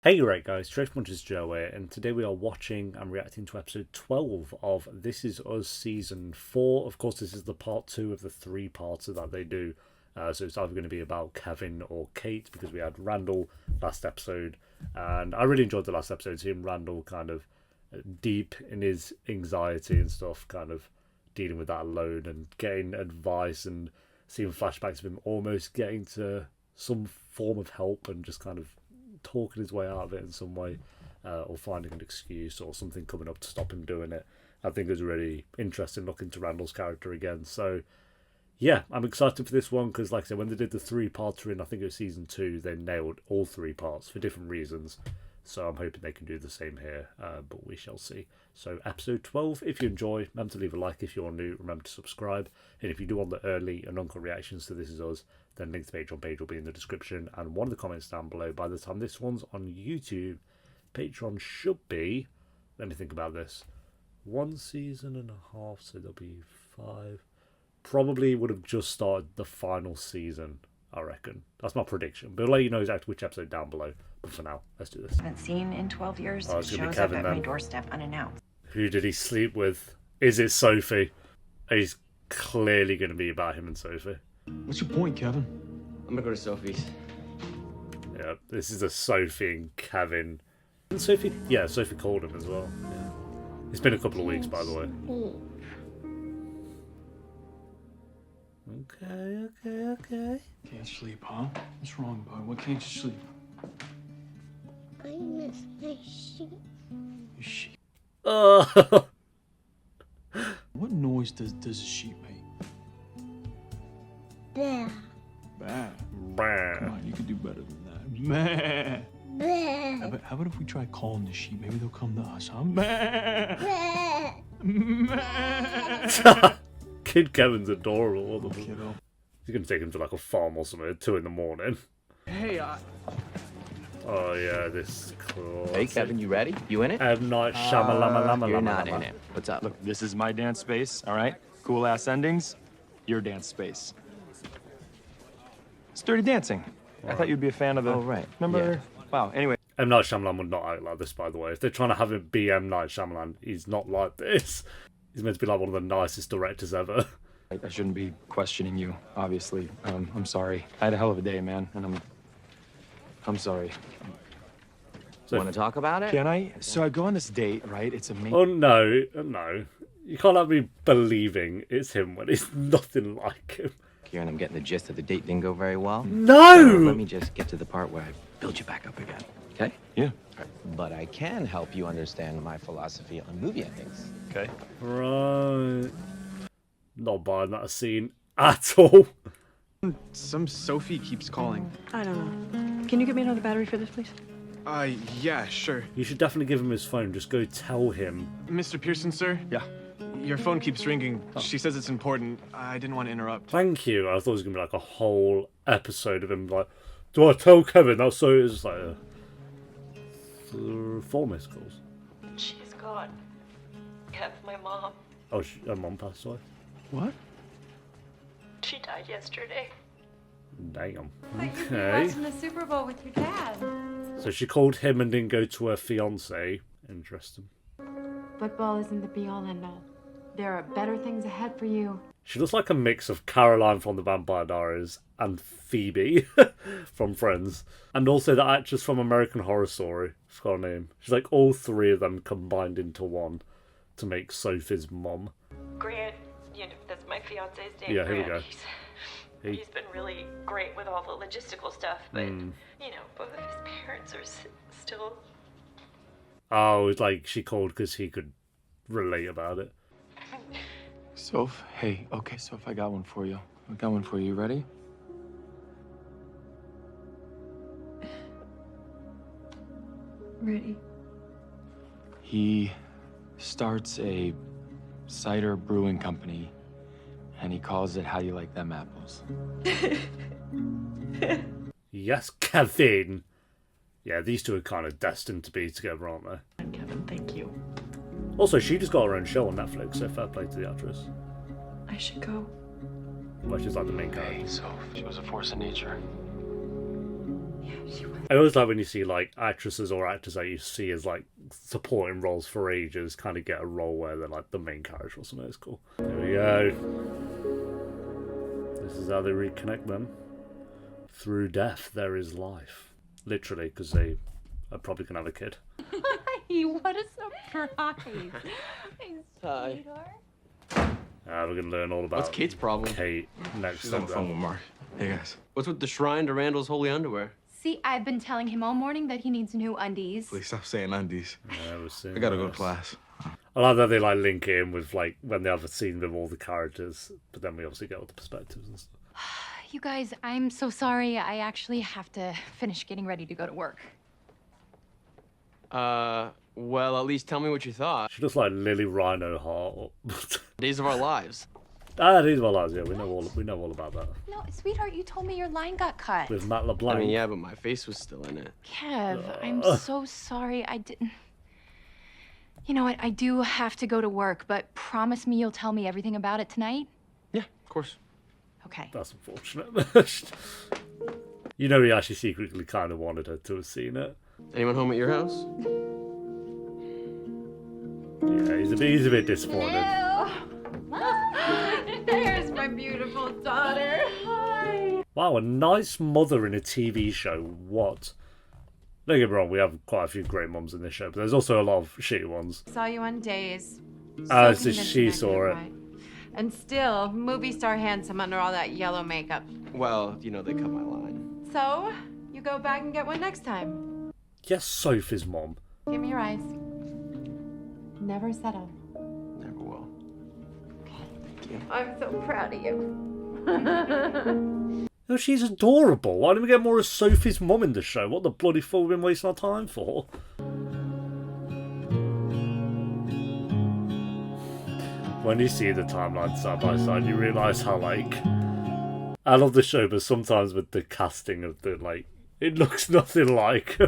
Hey, right guys, Trace Munch's Joe here, and today we are watching and reacting to episode 12 of This Is Us Season 4. Of course, this is the part 2 of the 3-parter that they do, so it's either going to be about Kevin or Kate, because we had Randall last episode, and I really enjoyed the last episode, seeing Randall kind of deep in his anxiety and stuff, kind of dealing with that alone and getting advice and seeing flashbacks of him almost getting to some form of help and just kind of talking his way out of it in some way, or finding an excuse or something coming up to stop him doing it. I think it was really interesting looking to Randall's character again. So yeah, I'm excited for this one because, like I said, when they did the 3-parter in, I think it was season 2, they nailed all 3 parts for different reasons. So I'm hoping they can do the same here, but we shall see. So episode 12, if you enjoy, remember to leave a like. If you're new, remember to subscribe. And if you do want the early and uncut reactions to This Is Us, then link to the Patreon page will be in the description and one of the comments down below. By the time this one's on YouTube, Patreon should be, let me think about this, 1 season and a half, so there'll be 5. Probably would have just started the final season, I reckon. That's my prediction. But I'll let you know exactly which episode down below. But for now, let's do this. Haven't seen in 12 years. Oh, it's gonna be shows up Kevin at then. my doorstep unannounced. Who did he sleep with? Is it Sophie? He's clearly going to be about him and Sophie. What's your point, Kevin? I'm gonna go to Sophie's. Yeah, this is a Sophie and Kevin. And Sophie? Yeah, Sophie called him as well. Yeah. It's been a couple of weeks, by the way. Okay. Can't sleep, huh? What's wrong, bud? What can't you sleep? I miss my sheep. Your sheep. Oh, What noise does a sheep make? Bear. Bah. Come Bah. on, you could do better than that. Bah. Bear. How about if we try calling the sheep? Maybe they'll come to us, huh? Bah. Bear. Bah. Kid Kevin's adorable. What the fuck? Kiddo. He's going to take him to like a farm or something at 2 in the morning. Hey, Oh yeah, this classic. Hey, Kevin, you ready? You in it? M. Night Shyamalama. You're not in it. What's up? Look, this is my dance space, all right? Cool ass endings, your dance space. It's Dirty Dancing. I thought you'd be a fan of the. Oh, right. Remember? Wow. Anyway, M. Night Shyamalan would not act like this, by the way. If they're trying to have him be M. Night Shyamalan, he's not like this. He's meant to be like one of the nicest directors ever. I shouldn't be questioning you, obviously. I'm sorry. I had a hell of a day, man, and I'm sorry. So, Want to talk about it? Can I? So I go on this date, right? It's amazing. oh no. You can't have me believing it's him when it's nothing like him. Kieran, I'm getting the gist of the date didn't go very well. No! So let me just get to the part where I build you back up again, okay? Yeah. But I can help you understand my philosophy on movie endings. Okay. Right. Not buying that scene at all. Some Sophie keeps calling. I don't know. Can you get me another battery for this, please? Yeah, sure. You should definitely give him his phone. Just go tell him. Mr. Pearson, sir? Yeah. Your phone keeps ringing. She says it's important. I didn't want to interrupt. Thank you. I thought it was going to be like a whole episode of him like, do I tell Kevin? That's so it's just like 4 missed calls. She's gone. Kev, my mom. Oh, her mom passed away. What? She died yesterday. Damn. Okay. Watching the Super Bowl with your dad. So she called him and didn't go to her fiance. Interesting. Football isn't the be-all end-all. There are better things ahead for you. She looks like a mix of Caroline from the Vampire Diaries and Phoebe from Friends. And also the actress from American Horror Story. I forgot her name. She's like all 3 of them combined into one to make Sophie's mom. Grant, that's my fiance's name. Yeah, here we Grant. go. He's been really great with all the logistical stuff, but, both of his parents are still... Oh, it's like she called because he could relate about it. Soph, hey, okay, Soph, I got one for you. You ready? Ready. He starts a cider brewing company, and he calls it How You Like Them Apples. Yes, Kevin. Yeah, these two are kind of destined to be together, aren't they? Kevin, thank you. Also, she just got her own show on Netflix, so fair play to the actress. I should go. Well, she's like the main character. Hey, Soph, she was a force of nature. Yeah, she was. I always like when you see like actresses or actors that you see as like supporting roles for ages kind of get a role where they're like the main character or something. It's cool. There we go. This is how they reconnect them. Through death there is life. Literally, because they are probably gonna have a kid. What a surprise. Hi. We're gonna learn all about What's Kate's problem? Kate next. She's on the phone with Mark. Hey guys. What's with the shrine to Randall's holy underwear? See, I've been telling him all morning that he needs new undies. Please stop saying undies. Yeah, we're seeing I gotta go this. to class. I like that they like link it in with like when they have a scene with all the characters, but then we obviously get all the perspectives and stuff. You guys, I'm so sorry. I actually have to finish getting ready to go to work. Well, at least tell me what you thought. She looks like Lily Rhino Heart. Days of our lives. These are lives. Yeah, we know all about that. No, sweetheart, you told me your line got cut. With Matt LeBlanc. I mean, yeah, but my face was still in it. Kev, I'm so sorry. I didn't... You know what? I do have to go to work, but promise me you'll tell me everything about it tonight? Yeah, of course. Okay. That's unfortunate. You know, he actually secretly kind of wanted her to have seen it. Anyone home at your house? Yeah, he's a bit disappointed. There's my beautiful daughter. Hi. Wow, a nice mother in a TV show. What? Don't get me wrong, we have quite a few great mums in this show, but there's also a lot of shitty ones. Saw you on Days. So convincing she I saw did it. right. And still, movie star handsome under all that yellow makeup. Well, you know, they cut my line. So, you go back and get one next time. Yes, Sophie's mom. Give me your eyes. Never settle. Never will. I'm so proud of you. No, she's adorable. Why didn't we get more of Sophie's mum in the show? What the bloody fuck we've been wasting our time for? When you see the timeline side by side, you realise how, like... I love the show, but sometimes with the casting of the, like... It looks nothing like...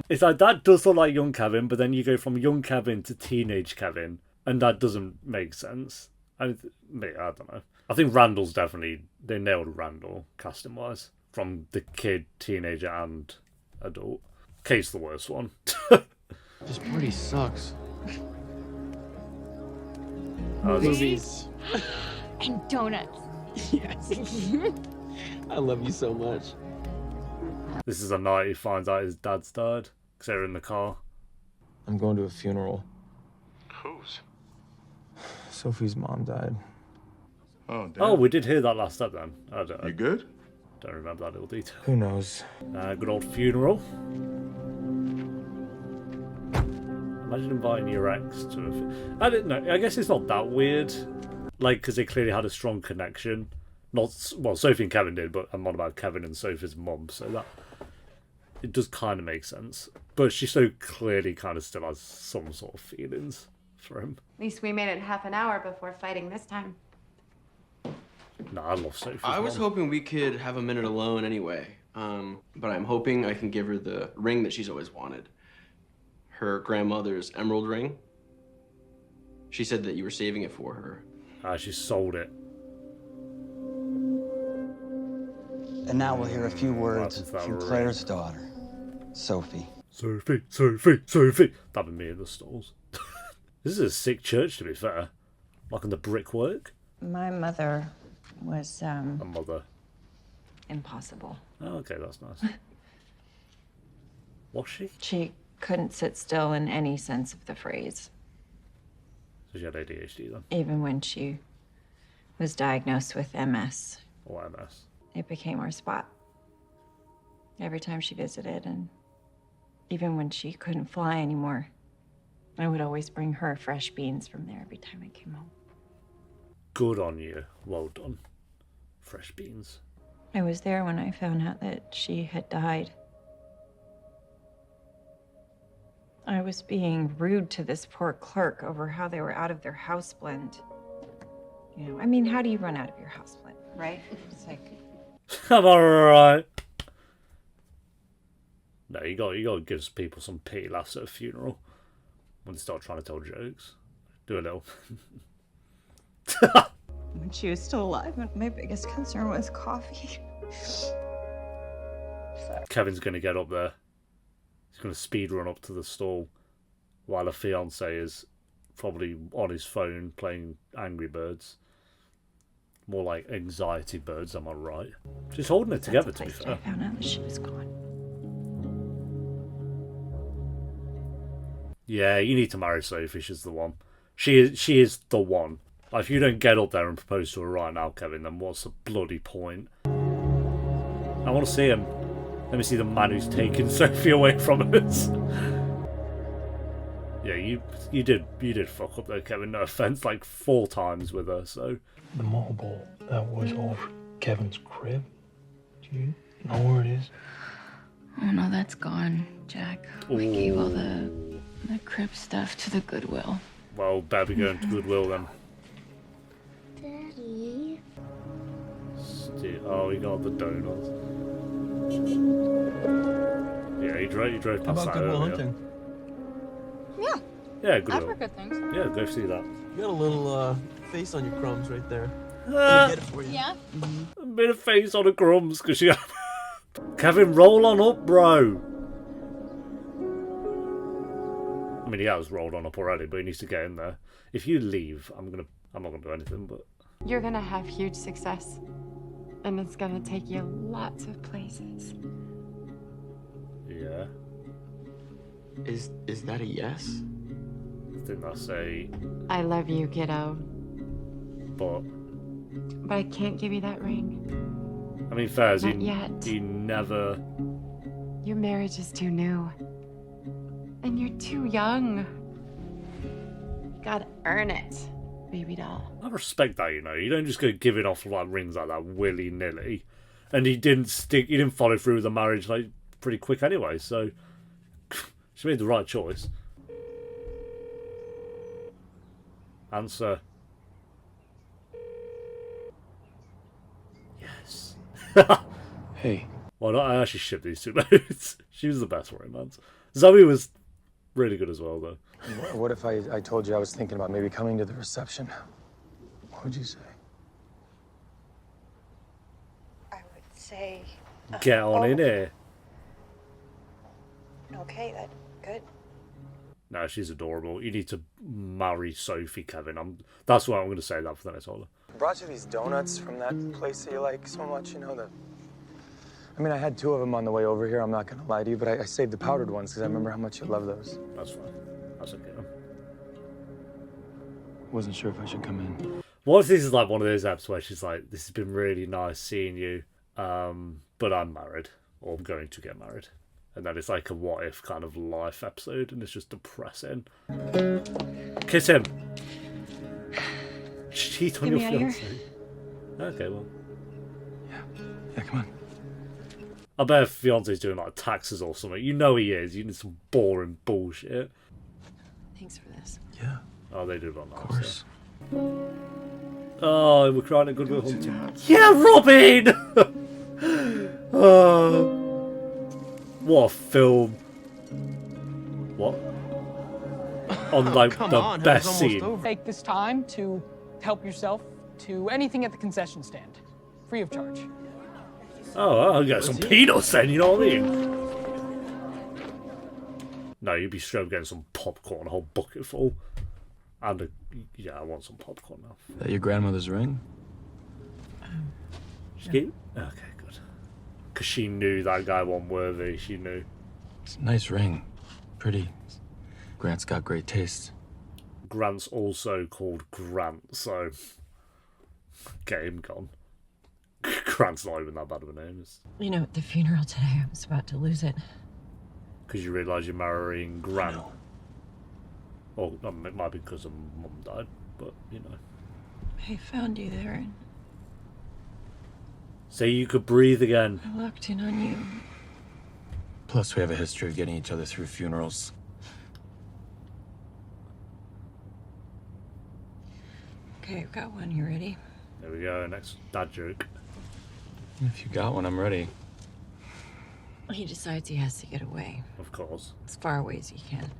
It's like, that does look like young Kevin, but then you go from young Kevin to teenage Kevin, and that doesn't make sense. I don't know. I think Randall's definitely... They nailed Randall, casting-wise. From the kid, teenager, and adult. Kate's the worst one. This party sucks. Movies. And donuts. Yes. I love you so much. This is a night he finds out his dad's died. Because they're in the car. I'm going to a funeral. Whose? Sophie's mom died. Oh, damn. Oh, we did hear that last step then. I You good? don't remember that little detail. Who knows? Good old funeral. Imagine inviting your ex to a... I don't know. I guess it's not that weird. Like, because they clearly had a strong connection. Not... Well, Sophie and Kevin did, but I'm on about Kevin and Sophie's mum, so that... It does kind of make sense. But she so clearly kind of still has some sort of feelings for him. At least we made it half an hour before fighting this time. No, I love Sophie's I was mum. hoping we could have a minute alone anyway. But I'm hoping I can give her the ring that she's always wanted. Her grandmother's emerald ring. She said that you were saving it for her. She sold it. And now we'll hear a few words happens to that from ring? Claire's daughter, Sophie. Sophie, Sophie, Sophie. That'd be me in the stalls. This is a sick church, to be fair. Like on the brickwork. My mother was, A mother. impossible. Oh, okay, that's nice. Was she? She couldn't sit still in any sense of the phrase, So she had ADHD then. even when she was diagnosed with MS. Or MS. It became our spot. Every time she visited, and even when she couldn't fly anymore, I would always bring her fresh beans from there every time I came home. Good on you. Well done. Fresh beans. I was there when I found out that she had died. I was being rude to this poor clerk over how they were out of their house blend. You know, I mean, how do you run out of your house blend, right? It's like, I'm alright. No, you got to give people some pity laughs at a funeral. When they start trying to tell jokes. Do a little. When she was still alive, my biggest concern was coffee. Kevin's going to get up there. He's going to speed run up to the stall while her fiance is probably on his phone playing Angry Birds. More like Anxiety Birds, am I right? She's holding it together, to be fair. I found out that she was gone. Yeah, you need to marry Sophie. She's the one. She is the one. Like, if you don't get up there and propose to her right now, Kevin, then what's the bloody point? I want to see him. Let me see the man who's taken Sophie away from us. Yeah, you did fuck up there, Kevin. No offense, like 4 times with her. So The mobile that was over Kevin's crib. Do you know where it is? Oh no, that's gone, Jack. We gave all the crib stuff to the Goodwill. well, better be going to Goodwill then. Daddy. Oh, he got the donuts. Yeah, he drove How past about that Goodwill earlier. Hunting? Yeah, Yeah, I've Goodwill. heard good things. Yeah, go see that. You got a little face on your crumbs right there. Ah, Let me get it for you. Yeah? a bit of face on the crumbs because she. Kevin, roll on up, bro. I mean, he has rolled on up already, but he needs to get in there. If you leave, I'm not gonna do anything. But You're gonna have huge success. And it's gonna take you lots of places. yeah, Is that a yes? didn't I say? I love you, kiddo. But But I can't give you that ring. I mean, Fairs, Not yet. you never. Your marriage is too new. And you're too young. You gotta earn it, baby doll. I respect that, you know. You don't just go giving off like rings like that willy nilly. And he didn't follow through with the marriage like pretty quick anyway. So she made the right choice. Answer. Yes. Hey. Well, I actually shipped these two notes. She was the best romance. Zoe was really good as well, though. What if I told you I was thinking about maybe coming to the reception? What would you say? I would say. Get on in here. Okay, that's good. No, she's adorable. You need to marry Sophie, Kevin. That's what I'm going to say that for the next order. I brought you these donuts from that place that you like so much, you know, I mean, I had 2 of them on the way over here, I'm not gonna lie to you, but I saved the powdered ones because I remember how much you love those. That's fine. That's okay. Wasn't sure if I should come in. What if this is like one of those apps where she's like, this has been really nice seeing you, but I'm married, or I'm going to get married. And then it's like a what if kind of life episode, and it's just depressing. Kiss him! Cheat on Get your me outta fiancé. Okay, well. Yeah, come on. I bet if fiance's doing like taxes or something. You know he is. You need some boring bullshit. Thanks for this. Yeah. Oh, they do it on that. Of course. Oh, we're crying at Goodwill Hunting. Yeah, Robin! Oh, what a film. What? On like the best scene. Take this time to help yourself to anything at the concession stand, free of charge. Oh, I'll get some peanuts then, you know what I mean? No, you'd be straight up getting some popcorn, a whole bucket full. And yeah, I want some popcorn now. That your grandmother's ring? Okay, good. Because she knew that guy wasn't worthy, she knew. It's a nice ring. Pretty. Grant's got great taste. Grant's also called Grant, so get him gone. Grant's not even that bad of a name. You know, at the funeral today, I was about to lose it. Because you realise you're marrying Grant. Or it might be because her mum died, but you know. I found you there and So you could breathe again. I locked in on you. Plus, we have a history of getting each other through funerals. Okay, I've got one. You ready? There we go, next dad joke. If you got one, I'm ready. He decides he has to get away. Of course. As far away as he can.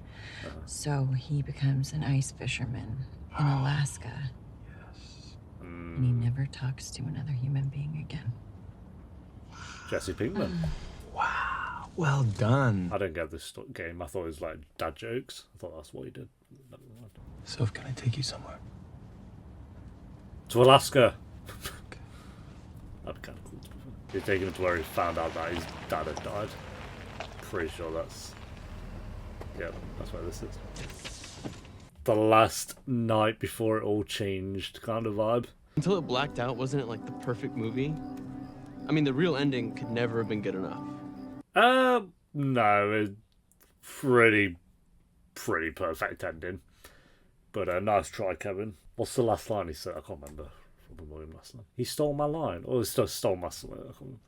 So he becomes an ice fisherman in Alaska. Yes. And he never talks to another human being again. Jesse Pinkman. Wow, well done. I don't get this game. I thought it was like dad jokes. I thought that's what he did. Never mind. So can I take you somewhere? To Alaska. That'd be kind of cool. He's taking him to where he found out that his dad had died. Pretty sure that's... Yeah, that's where this is. The last night before it all changed kind of vibe. Until it blacked out, wasn't it like the perfect movie? I mean, the real ending could never have been good enough. No, it's pretty perfect ending. But nice try, Kevin. What's the last line he said? I can't remember. Last night. He stole my line. Or he stole my...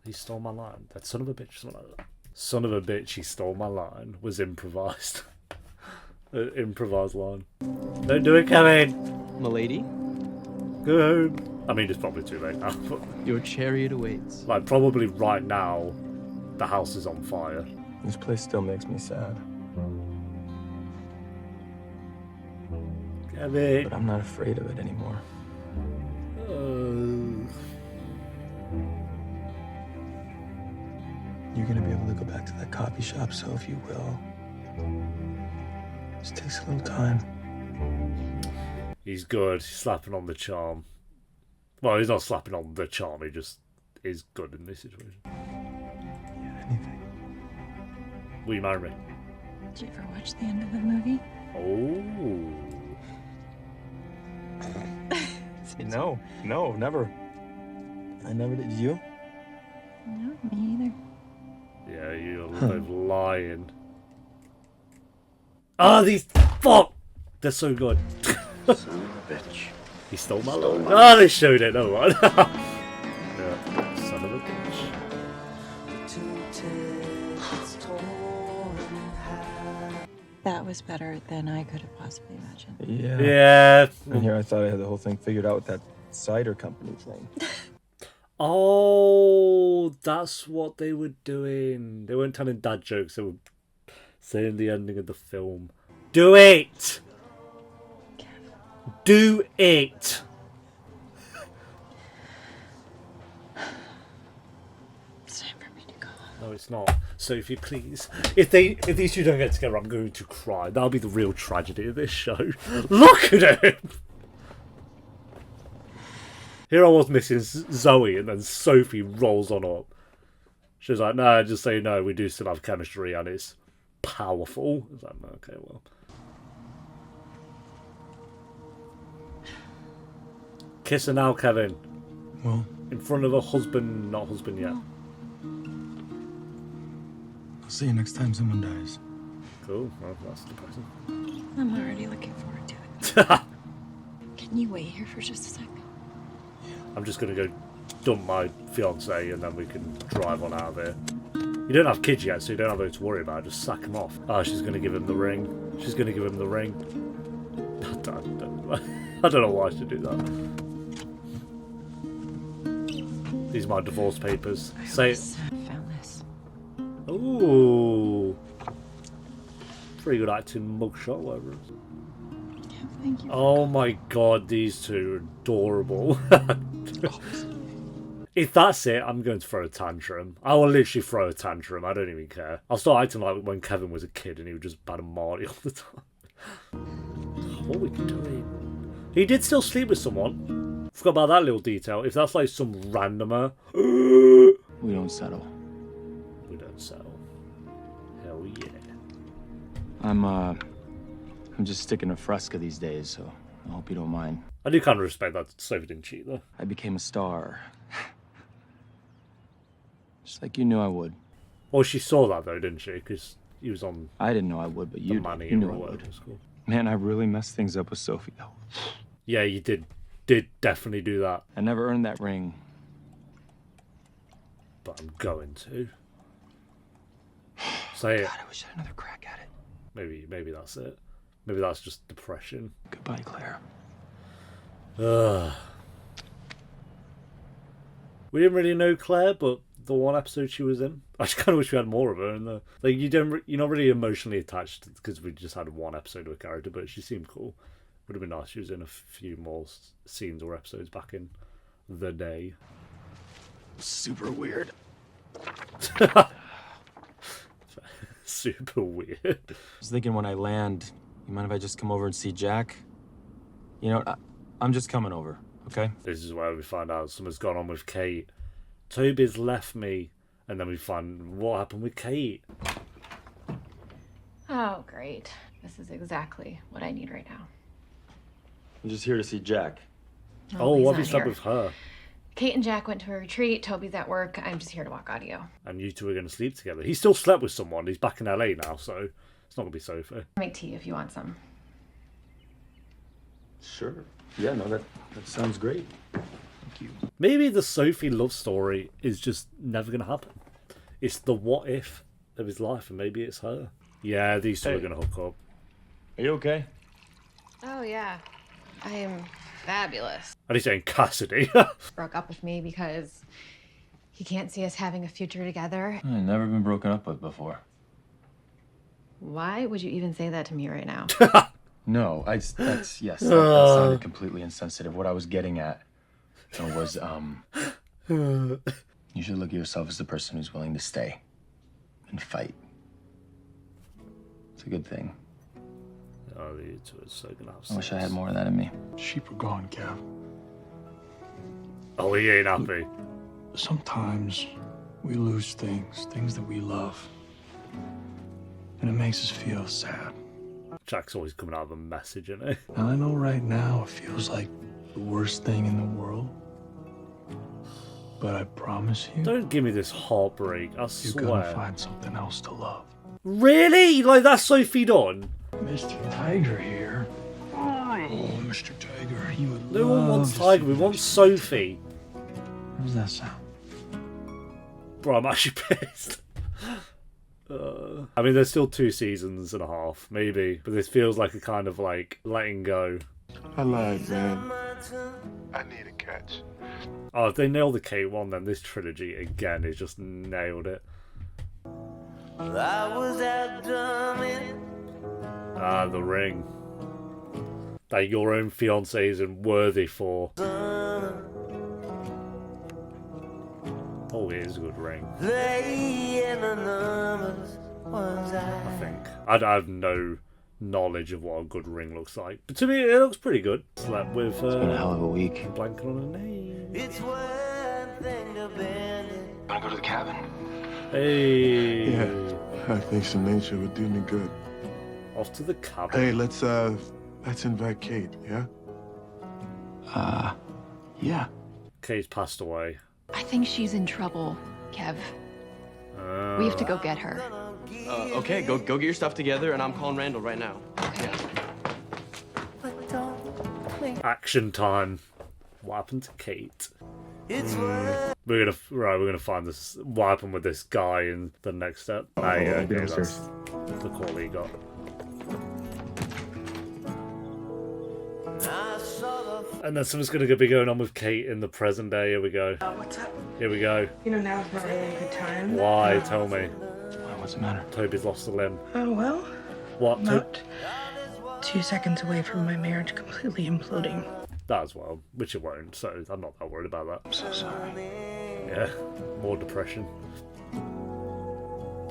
He stole my line. That son of a bitch, something like that. Son of a bitch, he stole my line. Was improvised. Improvised line. Don't do it, Kevin! Milady? Go home. I mean, it's probably too late now. But Your chariot awaits. like, probably right now, the house is on fire. This place still makes me sad. Kevin! But I'm not afraid of it anymore. You're gonna be able to go back to that coffee shop, so if you will. Just takes a little time. He's good. He's slapping on the charm. Well, he's not slapping on the charm. He just is good in this situation. Yeah, anything. Will you marry me? Did you ever watch the end of the movie? Oh. No, never. I never did. You? No, me either. Yeah, you're live lying. Ah, these fuck! They're so good. Son of a bitch. He stole my line. Ah, they showed it. No one. Yeah, son of a bitch. That was better than I could have possibly imagined. Yeah. Yeah. And here I thought I had the whole thing figured out with that cider company thing. Oh, that's what they were doing. They weren't telling dad jokes. They were saying the ending of the film. Do it! Do it! It's time for me to go. No, it's not. Sophie, please. If these two don't get together, I'm going to cry. That'll be the real tragedy of this show. Look at him! Here I was missing Zoe, and then Sophie rolls on up. She was like, "No, just so you know, we do still have chemistry, and it's powerful." I was like, "Okay, well." Kiss her now, Kevin. Well, in front of a husband, not husband yet. I'll see you next time someone dies. Cool. Well, that's depressing. I'm already looking forward to it. Can you wait here for just a sec? I'm just going to go dump my fiance and then we can drive on out of here. You don't have kids yet, so you don't have anything to worry about. Just sack him off. Oh, she's going to give him the ring. She's going to give him the ring. I don't know why I should do that. These are my divorce papers. Say it. Found this. Ooh. Pretty good acting mugshot, whatever it is. Thank you. Oh my god, these two are adorable. If that's it, I'm going to throw a tantrum. I will literally throw a tantrum. I don't even care. I'll start acting like when Kevin was a kid and he was just bad at Marty all the time. What are we doing? He did still sleep with someone. Forgot about that little detail. If that's like some randomer. We don't settle. We don't settle. Hell yeah. I'm just sticking to Fresca these days, so I hope you don't mind. I do kind of respect that Sophie didn't cheat though. I became a star. Just like you knew I would. Well, she saw that though, didn't she? Because he was on. I didn't know I would, but you knew I would. Man, I really messed things up with Sophie though. Yeah, you did definitely do that. I never earned that ring. But I'm going to. Say it. God, I wish I had another crack at it. Maybe that's it. Maybe that's just depression. Goodbye, Claire. We didn't really know Claire, but the one episode she was in, I just kind of wish we had more of her. And like you're not really emotionally attached because we just had one episode of a character, but she seemed cool. Would have been nice. She was in a few more scenes or episodes back in the day. Super weird. Super weird. I was thinking when I land, you mind if I just come over and see Jack? You know, I'm just coming over, okay? This is where we find out something's gone on with Kate. Toby's left me, and then we find what happened with Kate. Oh, great. This is exactly what I need right now. I'm just here to see Jack. Oh, he's what have you not said here. with her? Kate and Jack went to a retreat. Toby's at work. I'm just here to walk audio. And you two are going to sleep together. He still slept with someone. He's back in LA now, so it's not going to be Sophie. Make tea if you want some. Sure. Yeah, no, that sounds great. Thank you. Maybe the Sophie love story is just never going to happen. It's the what if of his life, and maybe it's her. Yeah, these two are going to hook up. Are you okay? Oh, yeah. I am fabulous. And he's saying Cassidy. Broke up with me because he can't see us having a future together. I've never been broken up with before. Why would you even say that to me right now? No, yes, that sounded completely insensitive. What I was getting at was, you should look at yourself as the person who's willing to stay and fight. It's a good thing. Oh, you two are so going to have I wish I had more of that in me. Sheep are gone, Kev. Oh, he ain't happy. Sometimes we lose things that we love. And it makes us feel sad. Jack's always coming out with a message, isn't he? And I know right now it feels like the worst thing in the world. But I promise you, Don't give me this heartbreak, I you're swear. gonna find something else to love. Really? Like, that's Sophie done? Mr. Tiger here. Oh, Mr. Tiger, he would No one love wants to Tiger, see we want Sophie. How does that sound? Bro, I'm actually pissed. I mean, there's still 2 seasons and a half, maybe, but this feels like a kind of like letting go. I lied, man. I need a catch. Oh, if they nail the Kate one, then this trilogy again is just nailed it. Ah, the ring. That your own fiance isn't worthy for. Oh, it is a good ring. I think. I have no knowledge of what a good ring looks like. But to me, it looks pretty good. Slept with... It's been a hell of a week. Blanking on a name. Wanna go to the cabin? Hey. Yeah, I think some nature would do me good. Off to the cabin. Hey, let's invite Kate, yeah? Yeah. Kate's passed away. I think she's in trouble, Kev. We have to go get her. Okay, go get your stuff together, and I'm calling Randall right now. Okay. Action time. What happened to Kate? We're gonna find this. What happened with this guy in the next step? Okay, that's the call he got. And then something's gonna be going on with Kate in the present day. Here we go. What's up? Here we go. You know, now's not really a good time. Why? Tell me. What's the matter? Toby's lost a limb. Oh, well. What? About 2 seconds away from my marriage completely imploding. That as well, which it won't, so I'm not that worried about that. I'm so sorry. Yeah, more depression.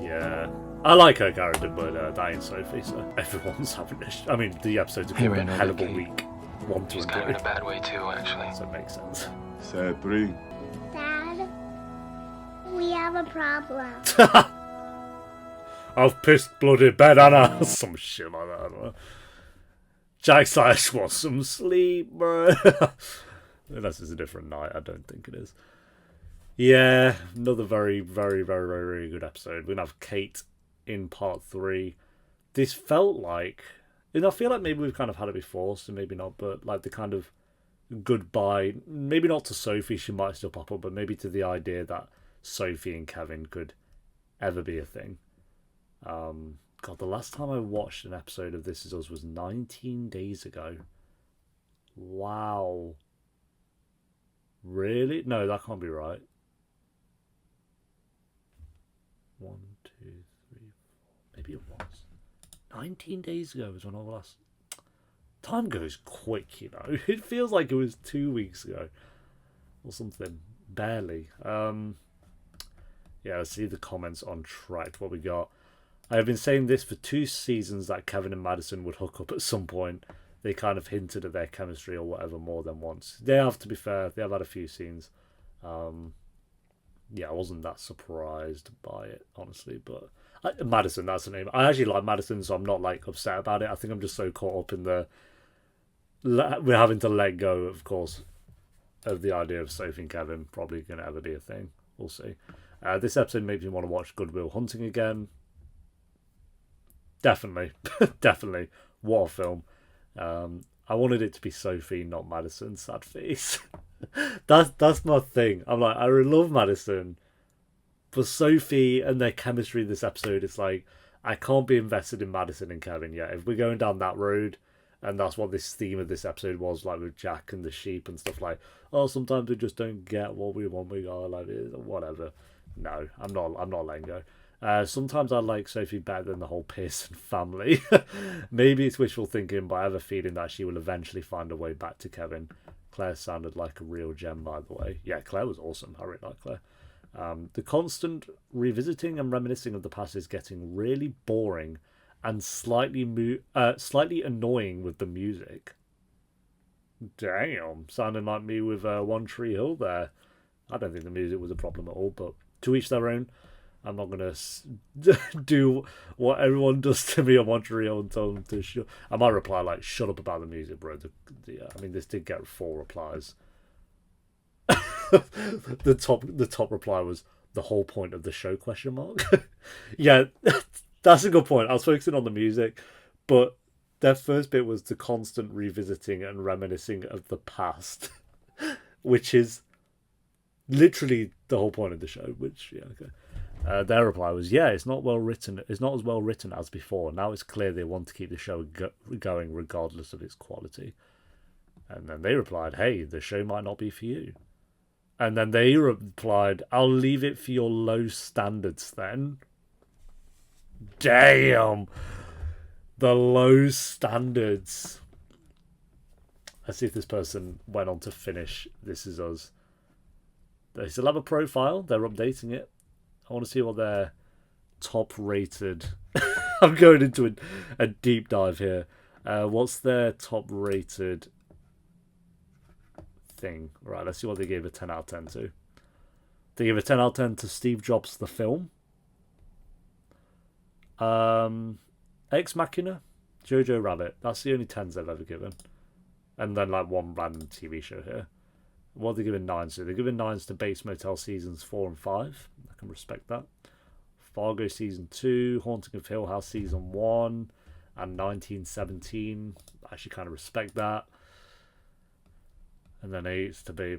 Yeah. I like her character, but that ain't Sophie, so everyone's having a... I mean, the episodes are Hey, a hell of a Randall, week. One to She's kind of in a bad way too, actually. So it makes sense. Sad 3. Dad, we have a problem. I've pissed bloody bed, Anna. Some shit like that, I don't know. Jack's like, I just want some sleep, bro. Unless it's a different night, I don't think it is. Yeah, another very, very, very, very, very good episode. We're going to have Kate in part 3. This felt like... And I feel like maybe we've kind of had it before, so maybe not, but like the kind of goodbye, maybe not to Sophie, she might still pop up, but maybe to the idea that Sophie and Kevin could ever be a thing. God, the last time I watched an episode of This Is Us was 19 days ago. Wow. Really? No, that can't be right. 1, 2, 3, 4. Maybe it was. 19 days ago was when I last... Time goes quick, you know. It feels like it was 2 weeks ago. Or something. Barely. Yeah, let's see the comments on Tracked, what we got. I have been saying this for 2 seasons that Kevin and Madison would hook up at some point. They kind of hinted at their chemistry or whatever more than once. They have, to be fair, they have had a few scenes. Yeah, I wasn't that surprised by it, honestly. But Madison, that's the name. I actually like Madison, so I'm not like upset about it. I think I'm just so caught up in the... We're having to let go, of course, of the idea of Sophie and Kevin probably going to ever be a thing. We'll see. This episode makes me want to watch Good Will Hunting again. Definitely. Definitely. What a film. I wanted it to be Sophie, not Madison. Sad face. That's my thing. I'm like, I really love Madison. But Sophie and their chemistry this episode, it's like, I can't be invested in Madison and Kevin yet. If we're going down that road, and that's what this theme of this episode was, like with Jack and the sheep and stuff like, oh, sometimes we just don't get what we want, we got like whatever. No, I'm not letting go. Sometimes I like Sophie better than the whole Pearson family. Maybe it's wishful thinking, but I have a feeling that she will eventually find a way back to Kevin. Claire sounded like a real gem, by the way. Yeah, Claire was awesome. I really like Claire. The constant revisiting and reminiscing of the past is getting really boring and slightly annoying with the music. Damn, sounding like me with One Tree Hill there. I don't think the music was a problem at all, but to each their own. I'm not going to do what everyone does to me on One Tree Hill and tell them to shut. I might reply like, shut up about the music, bro. I mean, this did get 4 replies. The top reply was, the whole point of the show, ? Yeah, that's a good point. I was focusing on the music, but their first bit was the constant revisiting and reminiscing of the past, which is literally the whole point of the show, which, yeah, okay. Their reply was, yeah, it's not well written. It's not as well written as before. Now it's clear they want to keep the show going regardless of its quality. And then they replied, hey, the show might not be for you. And then they replied, I'll leave it for your low standards then. Damn. The low standards. Let's see if this person went on to finish This Is Us. They still have a profile. They're updating it. I want to see what their top rated... I'm going into a deep dive here. What's their top rated thing? Right, let's see what they gave a 10 out of 10 to. They gave a 10 out of 10 to Steve Jobs the film. Ex Machina, Jojo Rabbit. That's the only 10s they've ever given. And then like one random TV show here. What are they giving 9s to? They're giving 9s to Bates Motel seasons 4 and 5. I can respect that. Fargo season 2, Haunting of Hill House season 1, and 1917. I actually kind of respect that. And then 8s to be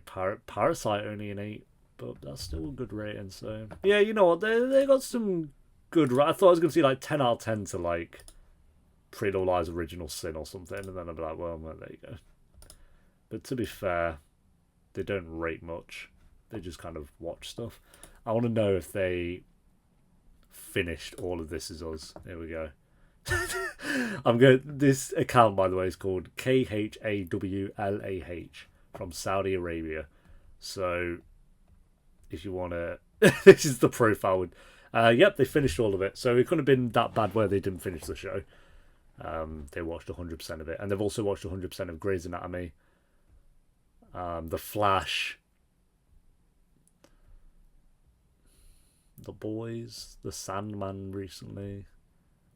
Parasite, only an 8, but that's still a good rating. So yeah, you know what? They got some good. I thought I was going to see like 10 out of 10 to like Pretty Little Lies Original Sin or something, and then I'd be like, well, there you go. But to be fair, they don't rate much. They just kind of watch stuff. I want to know if they finished all of This Is Us. Here we go. This account, by the way, is called KHAWLAH from Saudi Arabia. So if you want to, this is the profile. Yep, they finished all of it. So it couldn't have been that bad where they didn't finish the show. They watched 100% of it, and they've also watched 100% of Grey's Anatomy. The Flash, The Boys, The Sandman recently,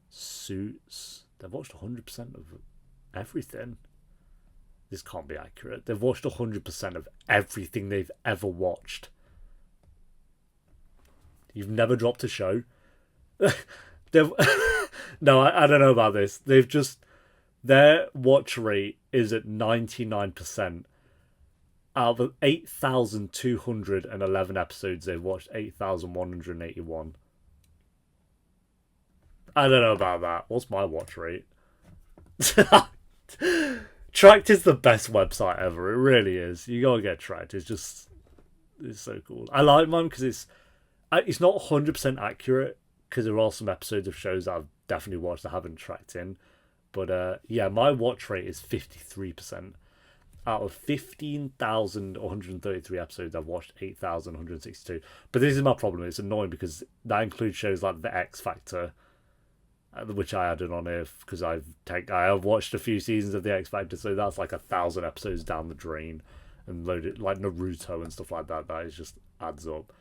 Suits. They've watched 100% of everything. This can't be accurate. They've watched 100% of everything they've ever watched. You've never dropped a show. No, I don't know about this. Their watch rate is at 99%. Out of 8,211 episodes, they've watched 8,181. I don't know about that. What's my watch rate? Tracked is the best website ever. It really is. You gotta get Tracked. It's so cool. I like mine because it's not 100% accurate, because there are some episodes of shows that I've definitely watched that I haven't tracked in. But yeah, my watch rate is 53%. out of 15,133 episodes, I've watched 8,162. But this is my problem. It's annoying because that includes shows like The X Factor, which I added on here because I have watched a few seasons of The X Factor, so that's like 1,000 episodes down the drain, and loaded like Naruto and stuff like that. That is just adds up.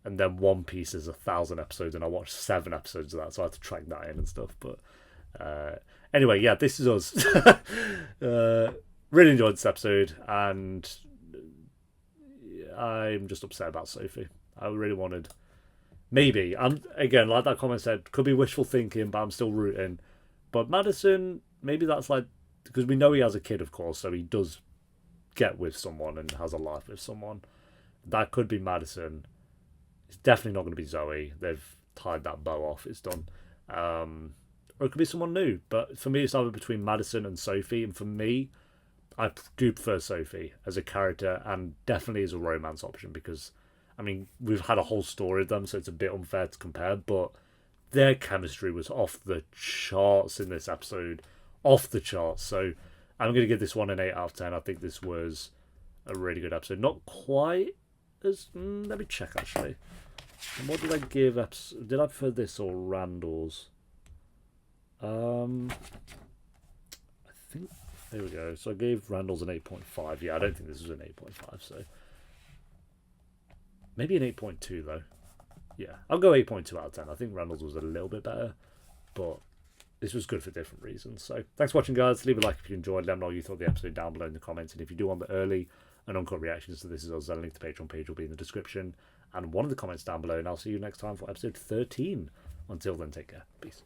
And then One Piece is 1,000 episodes, and I watched 7 episodes of that, so I had to track that in and stuff. But anyway, yeah, this is us. Really enjoyed this episode, and I'm just upset about Sophie. I really wanted, maybe, I'm again, like that comment said, could be wishful thinking, but I'm still rooting. But Madison, maybe that's like, because we know he has a kid, of course, so he does get with someone and has a life with someone. That could be Madison. It's definitely not going to be Zoe. They've tied that bow off. It's done. Or it could be someone new. But for me, it's either between Madison and Sophie. And for me, I do prefer Sophie as a character and definitely as a romance option because, I mean, we've had a whole story of them, so it's a bit unfair to compare. But their chemistry was off the charts in this episode. Off the charts. So I'm going to give this one an 8 out of 10. I think this was a really good episode. Not quite as... let me check, actually. And what did I give? Did I prefer this or Randall's? I think... There we go. So I gave Randall's an 8.5. Yeah, I don't think this was an 8.5, so... Maybe an 8.2, though. Yeah, I'll go 8.2 out of 10. I think Randall's was a little bit better, but this was good for different reasons. So thanks for watching, guys. Leave a like if you enjoyed. Let me know what you thought of the episode down below in the comments. And if you do want the early and uncut reactions to This Is Us, the link to the Patreon page will be in the description and one of the comments down below. And I'll see you next time for episode 13. Until then, take care. Peace.